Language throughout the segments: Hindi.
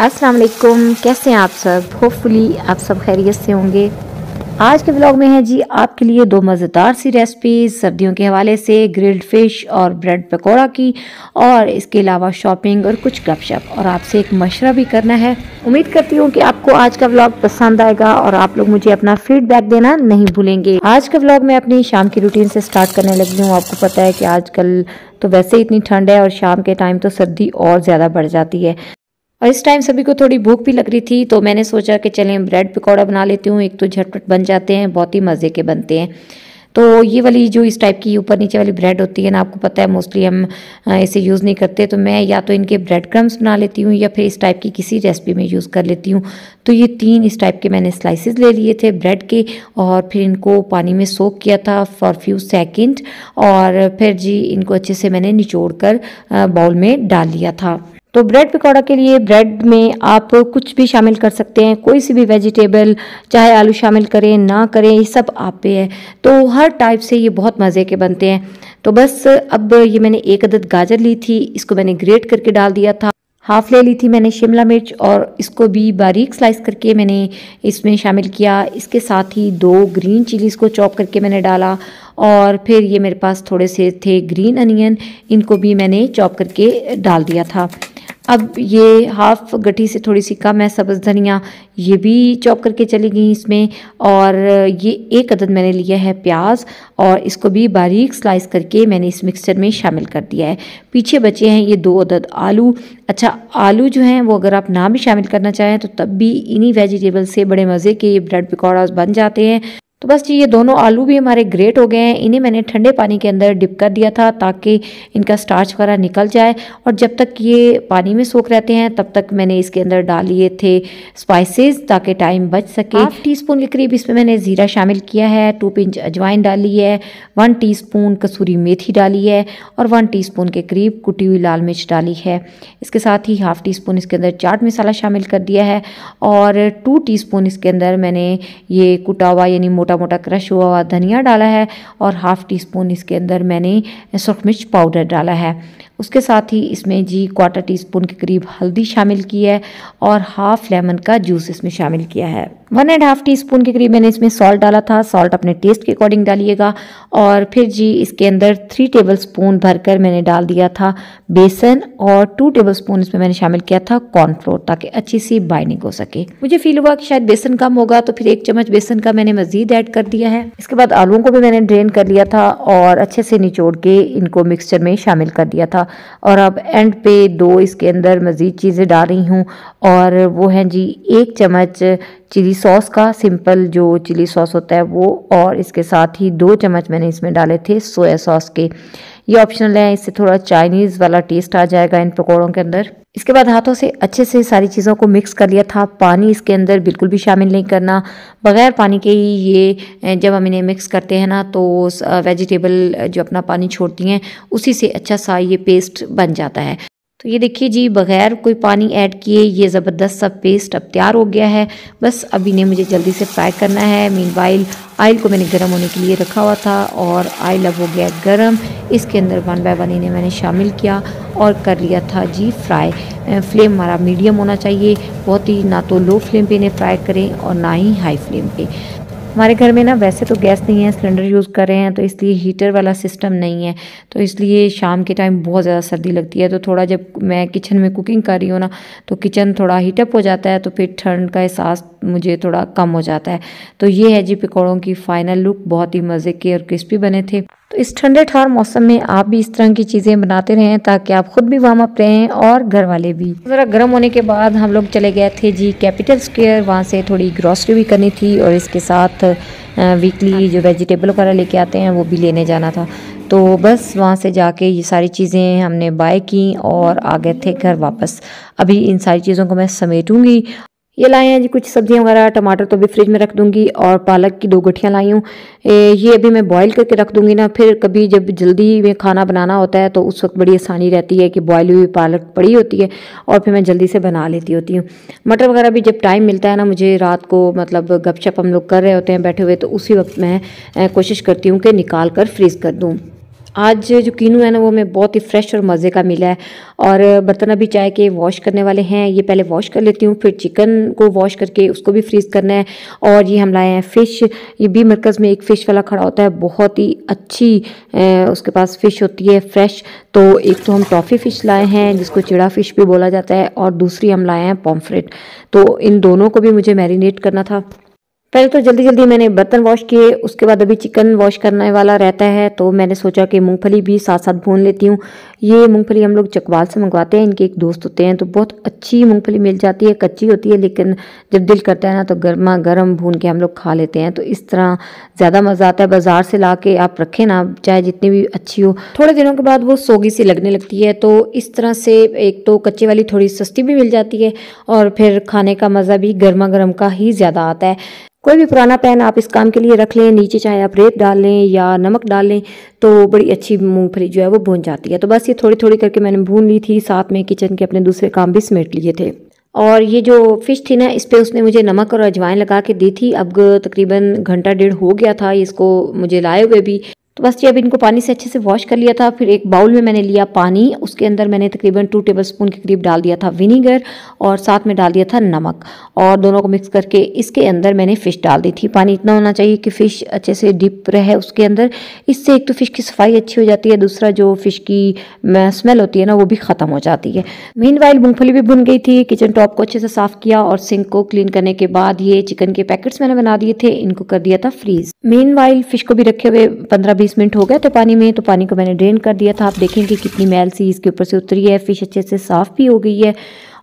अस्सलाम वालेकुम, कैसे हैं आप सब। होपफुली आप सब खैरियत से होंगे। आज के व्लॉग में है जी आपके लिए दो मज़ेदार सी रेसिपीज सर्दियों के हवाले से, ग्रिल्ड फिश और ब्रेड पकौड़ा की, और इसके अलावा शॉपिंग और कुछ गपशप, और आपसे एक मशवरा भी करना है। उम्मीद करती हूँ कि आपको आज का व्लॉग पसंद आएगा और आप लोग मुझे अपना फीडबैक देना नहीं भूलेंगे। आज का व्लॉग मैं अपनी शाम की रूटीन से स्टार्ट करने लगी हूँ। आपको पता है कि आजकल तो वैसे ही इतनी ठंड है और शाम के टाइम तो सर्दी और ज़्यादा बढ़ जाती है, और इस टाइम सभी को थोड़ी भूख भी लग रही थी, तो मैंने सोचा कि चलें ब्रेड पकौड़ा बना लेती हूँ। एक तो झटपट बन जाते हैं, बहुत ही मज़े के बनते हैं। तो ये वाली जो इस टाइप की ऊपर नीचे वाली ब्रेड होती है ना, आपको पता है मोस्टली हम इसे यूज़ नहीं करते, तो मैं या तो इनके ब्रेड क्रम्स बना लेती हूँ या फिर इस टाइप की किसी रेसिपी में यूज़ कर लेती हूँ। तो ये 3 इस टाइप के मैंने स्लाइसेस ले लिए थे ब्रेड के, और फिर इनको पानी में सोक किया था फॉर फ्यू सेकेंड, और फिर जी इनको अच्छे से मैंने निचोड़ कर बाउल में डाल लिया था। तो ब्रेड पकौड़ा के लिए ब्रेड में आप कुछ भी शामिल कर सकते हैं, कोई सी भी वेजिटेबल, चाहे आलू शामिल करें ना करें, ये सब आप पे है। तो हर टाइप से ये बहुत मज़े के बनते हैं। तो बस अब ये मैंने 1 अदद गाजर ली थी, इसको मैंने ग्रेट करके डाल दिया था। हाफ ले ली थी मैंने शिमला मिर्च, और इसको भी बारीक स्लाइस करके मैंने इसमें शामिल किया। इसके साथ ही 2 ग्रीन चिलीज़ को चॉप करके मैंने डाला, और फिर ये मेरे पास थोड़े से थे ग्रीन अनियन, इनको भी मैंने चॉप करके डाल दिया था। अब ये हाफ गठी से थोड़ी सी कम है सब्ज़ धनिया, ये भी चॉप करके चली गई इसमें। और ये 1 अदद मैंने लिया है प्याज, और इसको भी बारीक स्लाइस करके मैंने इस मिक्सचर में शामिल कर दिया है। पीछे बचे हैं ये 2 अदद आलू। अच्छा, आलू जो हैं वो अगर आप ना भी शामिल करना चाहें तो तब भी इन्हीं वेजिटेबल से बड़े मज़े के ये ब्रेड पकौड़ा बन जाते हैं। तो बस जी ये दोनों आलू भी हमारे ग्रेट हो गए हैं। इन्हें मैंने ठंडे पानी के अंदर डिप कर दिया था ताकि इनका स्टार्च वगैरह निकल जाए, और जब तक ये पानी में सोख रहते हैं तब तक मैंने इसके अंदर डाल लिए थे स्पाइसेस ताकि टाइम बच सके। 1/2 टीस्पून के करीब इसमें मैंने ज़ीरा शामिल किया है, 2 पिंच अजवाइन डाली है, 1 टीस्पून कसूरी मेथी डाली है, और 1 टीस्पून के करीब कुटी हुई लाल मिर्च डाली है। इसके साथ ही 1/2 टीस्पून इसके अंदर चाट मसाला शामिल कर दिया है, और 2 टीस्पून इसके अंदर मैंने ये कुटा हुआ यानी मोटा मोटा क्रश हुआ हुआ धनिया डाला है, और 1/2 टीस्पून इसके अंदर मैंने सुरख मिर्च पाउडर डाला है। उसके साथ ही इसमें जी 1/4 टीस्पून के करीब हल्दी शामिल की है, और हाफ लेमन का जूस इसमें शामिल किया है। 1.5 टीस्पून के करीब मैंने इसमें सॉल्ट डाला था, सॉल्ट अपने टेस्ट के अकॉर्डिंग डालिएगा। और फिर जी इसके अंदर 3 टेबलस्पून भरकर मैंने डाल दिया था बेसन, और 2 टेबलस्पून इसमें मैंने शामिल किया था कॉर्नफ्लोर ताकि अच्छी सी बाइंडिंग हो सके। मुझे फील हुआ कि शायद बेसन कम होगा, तो फिर 1 चम्मच बेसन का मैंने मजीद ऐड कर दिया है। इसके बाद आलूओं को भी मैंने ड्रेन कर लिया था और अच्छे से निचोड़ के इनको मिक्सचर में शामिल कर दिया था। और अब एंड पे 2 इसके अंदर मज़ीद चीज़ें डाल रही हूँ, और वो हैं जी 1 चम्मच चिली सॉस का, सिंपल जो चिली सॉस होता है वो, और इसके साथ ही 2 चम्मच मैंने इसमें डाले थे सोया सॉस के। ये ऑप्शनल है, इससे थोड़ा चाइनीज़ वाला टेस्ट आ जाएगा इन पकौड़ों के अंदर। इसके बाद हाथों से अच्छे से सारी चीज़ों को मिक्स कर लिया था। पानी इसके अंदर बिल्कुल भी शामिल नहीं करना, बग़ैर पानी के ही ये जब हम इन्हें मिक्स करते हैं ना, तो वेजिटेबल जो अपना पानी छोड़ती हैं उसी से अच्छा सा ये पेस्ट बन जाता है। तो ये देखिए जी बग़ैर कोई पानी ऐड किए ये ज़बरदस्त सा पेस्ट अब तैयार हो गया है। बस अब इन्हें मुझे जल्दी से फ्राई करना है। मीनवाइल ऑयल को मैंने गर्म होने के लिए रखा हुआ था, और ऑयल अब हो गया गर्म। इसके अंदर 1 बाय 1 इन्हें मैंने शामिल किया और कर लिया था जी फ्राई। फ्लेम हमारा मीडियम होना चाहिए, बहुत ही ना तो लो फ्लेम पे इन्हें फ्राई करें और ना ही हाई फ्लेम पे। हमारे घर में ना वैसे तो गैस नहीं है, सिलेंडर यूज़ कर रहे हैं, तो इसलिए हीटर वाला सिस्टम नहीं है, तो इसलिए शाम के टाइम बहुत ज़्यादा सर्दी लगती है। तो थोड़ा जब मैं किचन में कुकिंग कर रही हूँ ना, तो किचन थोड़ा हीटअप हो जाता है, तो फिर ठंड का एहसास मुझे थोड़ा कम हो जाता है। तो ये है जी पकौड़ों की फ़ाइनल लुक, बहुत ही मज़े के और क्रिस्पी बने थे। तो इस ठंडे ठार मौसम में आप भी इस तरह की चीज़ें बनाते रहें ताकि आप खुद भी वार्म अप रहें और घर वाले भी। ज़रा गर्म होने के बाद हम लोग चले गए थे जी कैपिटल स्क्वायर, वहाँ से थोड़ी ग्रॉसरी भी करनी थी, और इसके साथ वीकली जो वेजिटेबल वगैरह लेके आते हैं वो भी लेने जाना था। तो बस वहाँ से जाके ये सारी चीज़ें हमने बाय की और आ गए थे घर वापस। अभी इन सारी चीज़ों को मैं समेटूंगी। ये लाए हैं जी कुछ सब्जियां वगैरह, टमाटर तो भी फ्रिज में रख दूंगी, और पालक की 2 गठियाँ लाई हूँ। ये अभी मैं बॉईल करके रख दूंगी ना, फिर कभी जब जल्दी में खाना बनाना होता है तो उस वक्त बड़ी आसानी रहती है कि बॉईल हुई पालक पड़ी होती है और फिर मैं जल्दी से बना लेती होती हूँ। मटर वगैरह भी जब टाइम मिलता है ना मुझे, रात को मतलब गपशप हम लोग कर रहे होते हैं बैठे हुए, तो उसी वक्त मैं कोशिश करती हूँ कि निकाल कर फ्रीज़ कर दूँ। आज जो कीनू है ना वो हमें बहुत ही फ्रेश और मज़े का मिला है। और बर्तन अभी चाय के वॉश करने वाले हैं, ये पहले वॉश कर लेती हूँ, फिर चिकन को वॉश करके उसको भी फ्रीज़ करना है। और ये हम लाए हैं फ़िश, ये भी मरकज़ में एक फ़िश वाला खड़ा होता है, बहुत ही अच्छी उसके पास फ़िश होती है फ्रेश। तो एक तो हम टॉफ़ी फ़िश लाए हैं जिसको चिड़ा फ़िश भी बोला जाता है, और दूसरी हम लाए हैं पॉम्फ्रेट। तो इन दोनों को भी मुझे मैरिनेट करना था। पहले तो जल्दी जल्दी मैंने बर्तन वॉश किए, उसके बाद अभी चिकन वॉश करने वाला रहता है, तो मैंने सोचा कि मूंगफली भी साथ साथ भून लेती हूँ। ये मूंगफली हम लोग चकवाल से मंगवाते हैं, इनके एक दोस्त होते हैं, तो बहुत अच्छी मूंगफली मिल जाती है, कच्ची होती है लेकिन जब दिल करता है ना तो गर्मा गर्म भून के हम लोग खा लेते हैं। तो इस तरह ज़्यादा मज़ा आता है। बाज़ार से ला के आप रखें ना, चाहे जितनी भी अच्छी हो, थोड़े दिनों के बाद वो सोगी सी लगने लगती है। तो इस तरह से एक तो कच्चे वाली थोड़ी सस्ती भी मिल जाती है, और फिर खाने का मज़ा भी गर्मा गर्म का ही ज़्यादा आता है। कोई भी पुराना पैन आप इस काम के लिए रख लें, नीचे चाहे आप रेत डाल लें या नमक डाल लें, तो बड़ी अच्छी मूंगफली जो है वो भून जाती है। तो बस ये थोड़ी थोड़ी करके मैंने भून ली थी, साथ में किचन के अपने दूसरे काम भी समेट लिए थे। और ये जो फ़िश थी ना, इस पे उसने मुझे नमक और अजवाइन लगा के दी थी। अब तकरीबन घंटा डेढ़ हो गया था इसको मुझे लाए हुए भी। तो बस ये अब इनको पानी से अच्छे से वॉश कर लिया था। फिर एक बाउल में मैंने लिया पानी, उसके अंदर मैंने तकरीबन 2 टेबलस्पून के करीब डाल दिया था विनीगर, और साथ में डाल दिया था नमक, और दोनों को मिक्स करके इसके अंदर मैंने फ़िश डाल दी थी। पानी इतना होना चाहिए कि फ़िश अच्छे से डिप रहे उसके अंदर। इससे एक तो फ़िश की सफाई अच्छी हो जाती है, दूसरा जो फ़िश की स्मेल होती है ना वो भी ख़त्म हो जाती है। मीनवाइल मूंगफली भी भुन गई थी। किचन टॉप को अच्छे से साफ़ किया और सिंक को क्लीन करने के बाद ये चिकन के पैकेट्स मैंने बना दिए थे, इनको कर दिया था फ्रीज़। मीनवाइल फ़िश को भी रखे हुए 15-20 मिनट हो गए थे पानी में, तो पानी को मैंने ड्रेन कर दिया था। आप देखेंगे कितनी मैल सी इसके ऊपर से उतरी है, फ़िश अच्छे से साफ़ भी हो गई है,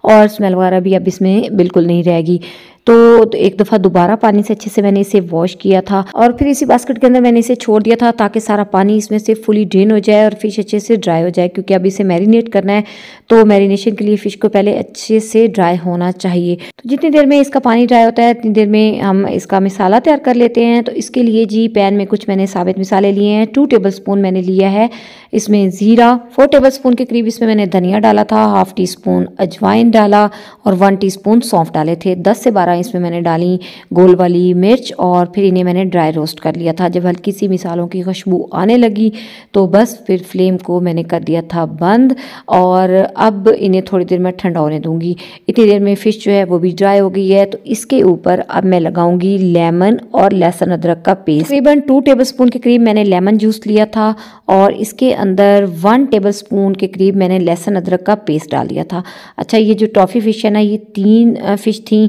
और स्मेल वगैरह भी अब इसमें बिल्कुल नहीं रहेगी। तो एक दफ़ा दोबारा पानी से अच्छे से मैंने इसे वॉश किया था, और फिर इसी बास्केट के अंदर मैंने इसे छोड़ दिया था ताकि सारा पानी इसमें से फुली ड्रेन हो जाए और फ़िश अच्छे से ड्राई हो जाए, क्योंकि अब इसे मैरिनेट करना है। तो मैरिनेशन के लिए फ़िश को पहले अच्छे से ड्राई होना चाहिए। तो जितनी देर में इसका पानी ड्राई होता है उतनी देर में हम इसका मिसाला तैयार कर लेते हैं। तो इसके लिए जी पैन में कुछ मैंने साबित मिसाले लिए हैं। 2 टेबलस्पून मैंने लिया है इसमें ज़ीरा, 4 टेबलस्पून के करीब इसमें मैंने धनिया डाला था, हाफ़ टी स्पून अजवाइन डाला, और 1 टीस्पून सौंफ डाले थे। 10 से 12 इसमें मैंने डाली गोल वाली मिर्च, और फिर इन्हें मैंने ड्राई रोस्ट कर लिया था। जब हल्की सी मिसालों की खुशबू आने लगी तो बस फिर फ्लेम को मैंने कर दिया था बंद, और अब इन्हें थोड़ी देर में ठंडा होने दूंगी। इतनी देर में फ़िश जो है वो भी ड्राई हो गई है। तो इसके ऊपर अब मैं लगाऊंगी लेमन और लहसुन अदरक का पेस्ट। तकरीबन 2 टेबलस्पून के करीब मैंने लेमन जूस लिया था, और इसके अंदर 1 टेबलस्पून के करीब मैंने लहसुन अदरक का पेस्ट डाल दिया था। अच्छा, ये जो टॉफ़ी फ़िश है ना, ये 3 फ़िश थी,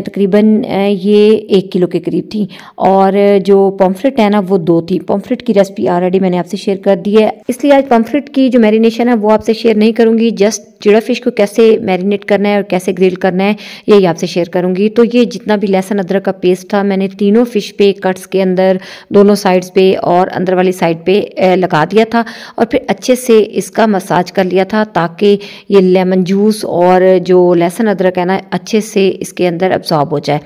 तकरीबन ये 1 किलो के करीब थी, और जो पॉम्फ्रेट है ना वो 2 थी। पॉम्फ्रेट की रेसिपी ऑलरेडी मैंने आपसे शेयर कर दी है, इसलिए आज पॉम्फ्रेट की जो मैरिनेशन है वो आपसे शेयर नहीं करूँगी। जस्ट चिड़ा फ़िश को कैसे मैरिनेट करना है और कैसे ग्रिल करना है यही आपसे शेयर करूँगी। तो ये जितना भी लहसुन अदरक का पेस्ट था मैंने तीनों फ़िश पे कट्स के अंदर दोनों साइड्स पे और अंदर वाली साइड पे लगा दिया था, और फिर अच्छे से इसका मसाज कर लिया था ताकि ये लेमन जूस और जो लहसुन अदरक है ना अच्छे से इसके अंदर अब्सॉर्ब हो जाए।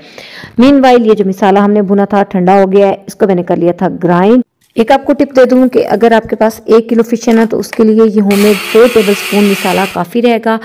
मीनवाइल ये जो मसाला हमने भुना था ठंडा हो गया है, इसको मैंने कर लिया था ग्राइंड। एक आपको टिप दे दूं कि अगर आपके पास 1 किलो फ़िश है ना तो उसके लिए ये होममेड 4 टेबलस्पून मसाला काफ़ी रहेगा।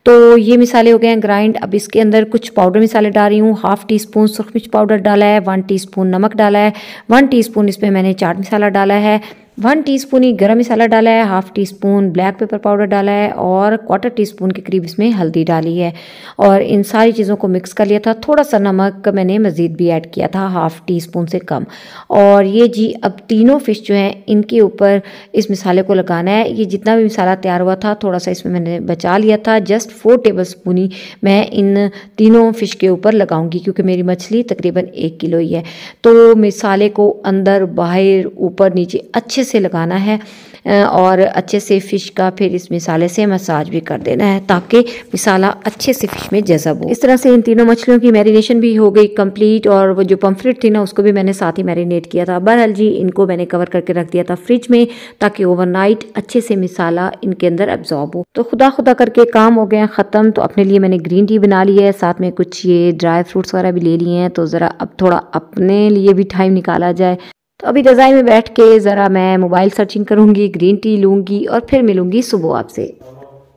तो ये मिसाले हो गए हैं ग्राइंड। अब इसके अंदर कुछ पाउडर मिसाले डाल रही हूँ। हाफ़ टी स्पून सुरख मिर्च पाउडर डाला है, 1 टीस्पून नमक डाला है, 1 टीस्पून इसमें मैंने चाट मसाला डाला है, 1 टीस्पून ही गरम मसाला डाला है, half tea spoon black pepper powder डाला है, और 1/4 टीस्पून के करीब इसमें हल्दी डाली है, और इन सारी चीज़ों को मिक्स कर लिया था। थोड़ा सा नमक मैंने मज़ीद भी ऐड किया था, हाफ़ टी स्पून से कम। और ये जी अब तीनों फ़िश जो हैं इनके ऊपर इस मसाले को लगाना है। ये जितना भी मसाला तैयार हुआ था थोड़ा सा इसमें मैंने बचा लिया था, जस्ट 4 टेबलस्पून ही मैं इन तीनों फ़िश के ऊपर लगाऊंगी, क्योंकि मेरी मछली तकरीबन 1 किलो ही है। तो मसाले को अंदर बाहर ऊपर नीचे अच्छे से लगाना है, और अच्छे से फ़िश का फिर इस मसाले से मसाज भी कर देना है ताकि मसाला अच्छे से फ़िश में जज़ब हो। इस तरह से इन तीनों मछलियों की मैरिनेशन भी हो गई कंप्लीट, और वो जो पम्फ्रेट थी ना उसको भी मैंने साथ ही मैरिनेट किया था। बहरहाल जी इनको मैंने कवर करके रख दिया था फ्रिज में ताकि ओवरनाइट अच्छे से मसाला इनके अंदर एब्जॉर्ब हो। तो खुदा खुदा करके काम हो गया ख़त्म। तो अपने लिए मैंने ग्रीन टी बना ली है, साथ में कुछ ये ड्राई फ्रूट्स वगैरह भी ले लिए हैं। तो ज़रा अब थोड़ा अपने लिए भी टाइम निकाला जाए। तो अभी रज़ाई में बैठ के ज़रा मैं मोबाइल सर्चिंग करूँगी, ग्रीन टी लूँगी, और फिर मिलूँगी सुबह आपसे।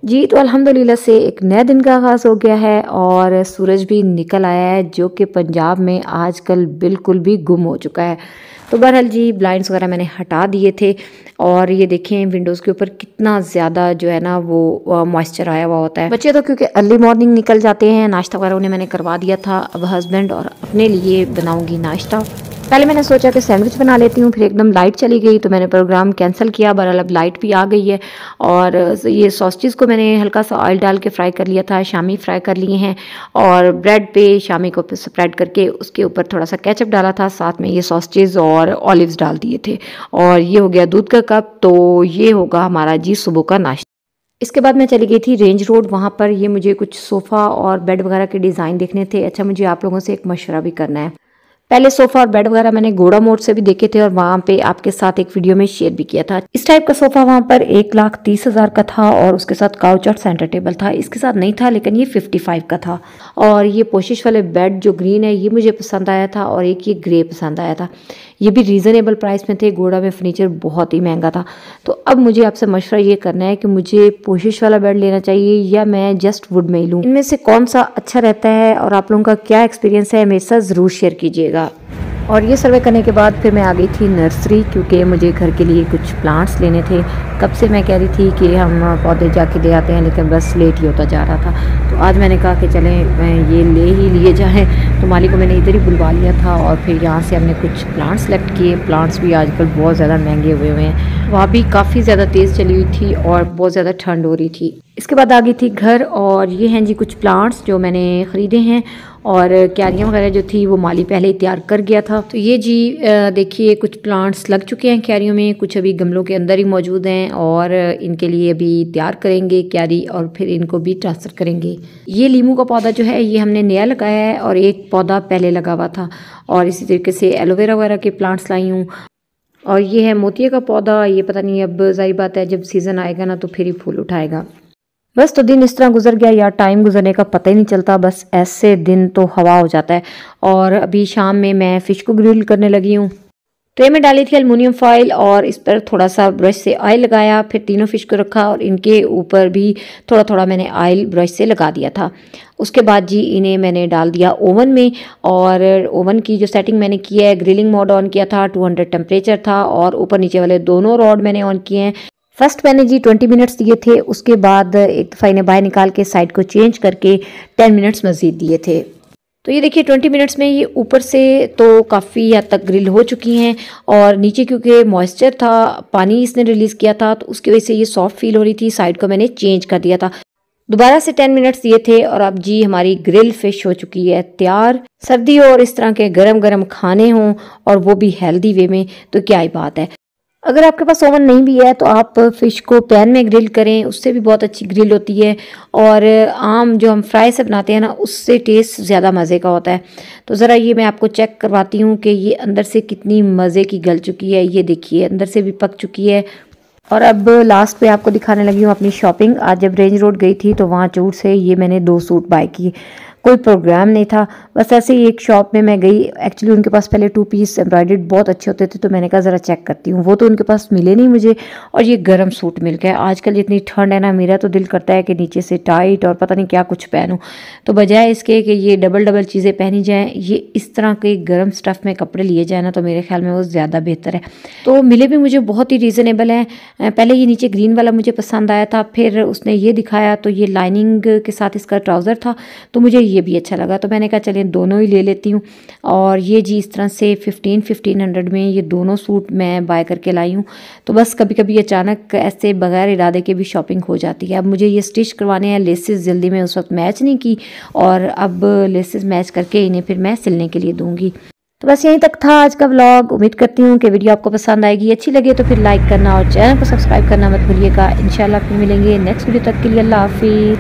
जी तो अल्हम्दुलिल्लाह से एक नए दिन का आगाज़ हो गया है, और सूरज भी निकल आया है जो कि पंजाब में आजकल बिल्कुल भी गुम हो चुका है। तो बहरहाल जी ब्लाइंड्स वगैरह मैंने हटा दिए थे और ये देखें विंडोज़ के ऊपर कितना ज़्यादा जो है ना वो मॉइस्चर आया हुआ होता है। बच्चे तो क्योंकि अर्ली मॉर्निंग निकल जाते हैं, नाश्ता वगैरह उन्हें मैंने करवा दिया था। अब हस्बैंड और अपने लिए बनाऊंगी नाश्ता। पहले मैंने सोचा कि सैंडविच बना लेती हूँ, फिर एकदम लाइट चली गई तो मैंने प्रोग्राम कैंसिल किया। बहरहाल अब लाइट भी आ गई है और ये सॉसेज को मैंने हल्का सा ऑयल डाल के फ्राई कर लिया था, शामी फ्राई कर लिए हैं और ब्रेड पे शामी को स्प्रेड करके उसके ऊपर थोड़ा सा केचप डाला था, साथ में ये सॉसेज और ऑलिव्स डाल दिए थे। और ये हो गया दूध का कप। तो ये होगा हमारा जी सुबह का नाश्ता। इसके बाद मैं चली गई थी रेंज रोड। वहाँ पर ये मुझे कुछ सोफ़ा और बेड वगैरह के डिज़ाइन देखने थे। अच्छा, मुझे आप लोगों से एक मशवरा भी करना है। पहले सोफ़ा और बेड वगैरह मैंने घोड़ा मोड से भी देखे थे और वहाँ पे आपके साथ एक वीडियो में शेयर भी किया था। इस टाइप का सोफ़ा वहाँ पर 1,30,000 का था और उसके साथ काउच और सेंटर टेबल था। इसके साथ नहीं था लेकिन ये 55 का था। और ये पोशिश वाले बेड जो ग्रीन है ये मुझे पसंद आया था और एक ये ग्रे पसंद आया था। ये भी रीज़नेबल प्राइस में थे। घोड़ा में फर्नीचर बहुत ही महंगा था। तो अब मुझे आपसे मशवरा ये करना है कि मुझे पोशिश वाला बेड लेना चाहिए या मैं जस्ट वुड में ही लूँ। इनमें से कौन सा अच्छा रहता है और आप लोगों का क्या एक्सपीरियंस है मेरे साथ ज़रूर शेयर कीजिएगा। और ये सर्वे करने के बाद फिर मैं आ गई थी नर्सरी, क्योंकि मुझे घर के लिए कुछ प्लांट्स लेने थे। कब से मैं कह रही थी कि हम पौधे जाके ले आते हैं लेकिन बस लेट ही होता जा रहा था। तो आज मैंने कहा कि चलें ये ले ही लिए जाएं। तो माली को मैंने इधर ही बुलवा लिया था और फिर यहाँ से हमने कुछ प्लांट्स सेलेक्ट किए। प्लांट्स भी आजकल बहुत ज़्यादा महंगे हुए हैं। वहाँ भी काफ़ी ज़्यादा तेज़ चली हुई थी और बहुत ज़्यादा ठंड हो रही थी। इसके बाद आ गई थी घर और ये हैं जी कुछ प्लांट्स जो मैंने ख़रीदे हैं और क्यारियाँ वगैरह जो थी वो माली पहले ही तैयार कर गया था। तो ये जी देखिए कुछ प्लांट्स लग चुके हैं क्यारियों में, कुछ अभी गमलों के अंदर ही मौजूद हैं और इनके लिए अभी तैयार करेंगे क्यारी और फिर इनको भी ट्रांसफ़र करेंगे। ये लीमू का पौधा जो है ये हमने नया लगाया है और एक पौधा पहले लगा हुआ था। और इसी तरीके से एलोवेरा वगैरह के प्लांट्स लाई हूँ। और ये है मोतिया का पौधा। ये पता नहीं, अब जाहिर बात है जब सीज़न आएगा ना तो फिर ही फूल उठाएगा। बस तो दिन इस तरह गुजर गया यार, टाइम गुजरने का पता ही नहीं चलता। बस ऐसे दिन तो हवा हो जाता है। और अभी शाम में मैं फ़िश को ग्रिल करने लगी हूँ। ट्रे में डाली थी एल्युमिनियम फॉइल और इस पर थोड़ा सा ब्रश से ऑयल लगाया। फिर तीनों फ़िश को रखा और इनके ऊपर भी थोड़ा थोड़ा मैंने ऑयल ब्रश से लगा दिया था। उसके बाद जी इन्हें मैंने डाल दिया ओवन में और ओवन की जो सेटिंग मैंने की है, ग्रिलिंग मोड ऑन किया था, 200 टेम्परेचर था और ऊपर नीचे वाले दोनों रॉड मैंने ऑन किए हैं। फर्स्ट मैंने जी 20 मिनट्स दिए थे, उसके बाद एक दफ़ा इन्हें बाहर निकाल के साइड को चेंज करके 10 मिनट्स मज़ीद दिए थे। तो ये देखिए 20 मिनट्स में ये ऊपर से तो काफ़ी हद तक ग्रिल हो चुकी हैं और नीचे क्योंकि मॉइस्चर था, पानी इसने रिलीज़ किया था तो उसकी वजह से ये सॉफ्ट फील हो रही थी। साइड को मैंने चेंज कर दिया था। दोबारा से 10 मिनट्स दिए थे और अब जी हमारी ग्रिल फ़िश हो चुकी है तैयार। सर्दी हो और इस तरह के गरम गरम खाने हों और वो भी हेल्दी वे में तो क्या ही बात है। अगर आपके पास ओवन नहीं भी है तो आप फ़िश को पैन में ग्रिल करें, उससे भी बहुत अच्छी ग्रिल होती है। और आम जो हम फ्राई से बनाते हैं ना उससे टेस्ट ज़्यादा मज़े का होता है। तो ज़रा ये मैं आपको चेक करवाती हूँ कि ये अंदर से कितनी मज़े की गल चुकी है। ये देखिए अंदर से भी पक चुकी है। और अब लास्ट पे आपको दिखाने लगी हूँ अपनी शॉपिंग। आज जब रेंज रोड गई थी तो वहाँ चूट से ये मैंने 2 सूट बाय किए। कोई प्रोग्राम नहीं था, बस ऐसे ही एक शॉप में मैं गई। एक्चुअली उनके पास पहले 2 पीस एम्ब्रॉयडर्ड बहुत अच्छे होते थे तो मैंने कहा ज़रा चेक करती हूँ। वो तो उनके पास मिले नहीं मुझे और ये गर्म सूट मिल गया। आजकल जितनी ठंड है ना, मेरा तो दिल करता है कि नीचे से टाइट और पता नहीं क्या कुछ पहनूँ। तो बजाय इसके कि ये डबल डबल चीज़ें पहनी जाएँ, ये इस तरह के गर्म स्टफ़ में कपड़े लिए जाए ना तो मेरे ख्याल में वो ज़्यादा बेहतर है। तो मिले भी मुझे बहुत ही रीज़नेबल हैं। पहले ये नीचे ग्रीन वाला मुझे पसंद आया था, फिर उसने ये दिखाया तो ये लाइनिंग के साथ इसका ट्राउज़र था तो मुझे ये भी अच्छा लगा। तो मैंने कहा चलिए दोनों ही ले लेती हूँ। और ये जी इस तरह से 1500 में ये दोनों सूट मैं बाय करके लाई हूँ। तो बस कभी कभी अचानक ऐसे बगैर इरादे के भी शॉपिंग हो जाती है। अब मुझे ये स्टिच करवाने हैं। लेसेस जल्दी में उस वक्त मैच नहीं की और अब लेसेस मैच करके इन्हें फिर मैं सिलने के लिए दूँगी। तो बस यहीं तक था आज का व्लॉग। उम्मीद करती हूँ कि वीडियो आपको पसंद आएगी। अच्छी लगे तो फिर लाइक करना और चैनल को सब्सक्राइब करना मत भूलिएगा। इंशाल्लाह फिर मिलेंगे नेक्स्ट वीडियो। तक के लिए अल्लाह हाफिज़।